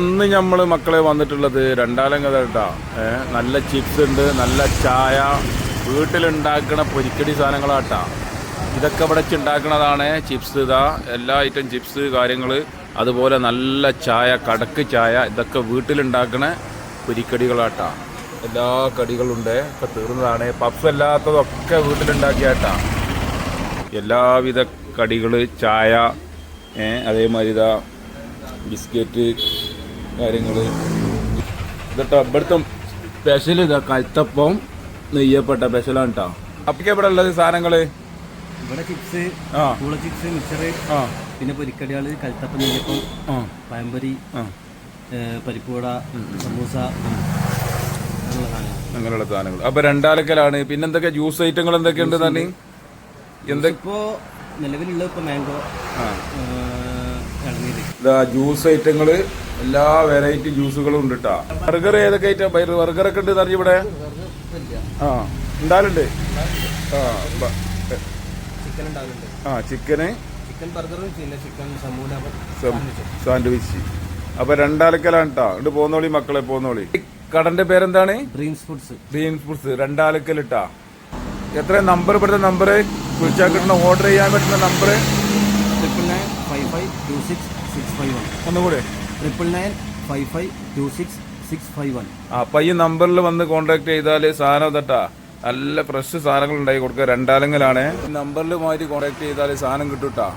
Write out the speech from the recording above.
ഇന്ന് നമ്മൾ മക്കളെ വന്നിട്ടുള്ളത് രണ്ടാലങ്കത കേട്ടാ. നല്ല ചിപ്സ് ഉണ്ട്, നല്ല ചായ, വീട്ടിലുണ്ടാക്കുന്ന പൊരിക്കടി സാധനങ്ങളാട്ടാ. ഇതൊക്കെ ഇവിടെ ഉണ്ടാക്കുന്നതാണ് ചിപ്സ്. ഇതാ എല്ലാ ഐറ്റം ചിപ്സ് കാര്യങ്ങൾ, അതുപോലെ നല്ല ചായ, കടക്ക് ചായ, ഇതൊക്കെ വീട്ടിലുണ്ടാക്കുന്ന പൊരിക്കടികളാട്ടാ. എല്ലാ കടികളുണ്ട്, ഒക്കെ തീർന്നതാണ്. പപ്സ് അല്ലാത്തതൊക്കെ വീട്ടിലുണ്ടാക്കിയാട്ടാ. എല്ലാവിധ കടികൾ, ചായ, അതേമാതിരി ഇതാ ബിസ്ക്കറ്റ് കാര്യങ്ങൾ. ഇതട്ടോ ഇവിടുത്തെ സ്പെഷ്യൽ ഇതാ കൽത്തപ്പം നെയ്യപ്പെട്ട സ്പെഷ്യലാണ് കേട്ടോ. അപ്പൊക്കെ ഇവിടെ ഉള്ളത് സാധനങ്ങൾ ഇവിടെ ചിപ്സ്, പൂള ചിപ്സ്, മിക്സറ്, പിന്നെ പൊരിക്കടികള്, കൽത്തപ്പം, നെയ്യപ്പം, പഴംപൊരി, പരിപ്പുവട, സമൂസ, അങ്ങനെയുള്ള സാധനങ്ങൾ. അപ്പൊ രണ്ടാലക്കലാണ്. പിന്നെന്തൊക്കെ ജ്യൂസ് ഐറ്റങ്ങൾ എന്തൊക്കെയുണ്ട് തന്നെ? ഇപ്പോ നിലവിലുള്ള ഇപ്പൊ മാംഗോ, ജ്യൂസ് ഐറ്റങ്ങള്, എല്ലാ വെറൈറ്റി ജ്യൂസുകളും ഉണ്ട് കേട്ടാ. ബർഗർ ഏതൊക്കെ ഐറ്റം? ബർഗറൊക്കെ ഉണ്ട് അറിയ ഇവിടെ. ഉണ്ടാലുണ്ട്. ചിക്കന്, സാൻഡ്വിച്ച്. അപ്പൊ രണ്ടാലക്കലാണ് കേട്ടാ. ഇത് പോന്നോളി മക്കളെ, പോന്നോളി. കടന്റെ പേരെന്താണ്? Dreams foods. രണ്ടാലക്കൽ ഇട്ടാ. എത്ര നമ്പർ? ഇവിടുത്തെ നമ്പർ വിളിച്ചാൽ കിട്ടുന്ന, ഓർഡർ ചെയ്യാൻ പറ്റുന്ന നമ്പർ 999552661. ഒന്നുകൂടെ 999552661. അപ്പൊ ഈ നമ്പറിൽ വന്ന് കോൺടാക്ട് ചെയ്താല് സാധനം തട്ടാ നല്ല ഫ്രഷ് സാധനങ്ങൾ ഉണ്ടാക്കി കൊടുക്കുക. രണ്ടാലങ്കലാണ്. നമ്പറിൽ മാറ്റി കോൺടാക്ട് ചെയ്താല് സാധനം കിട്ടൂട്ടാ.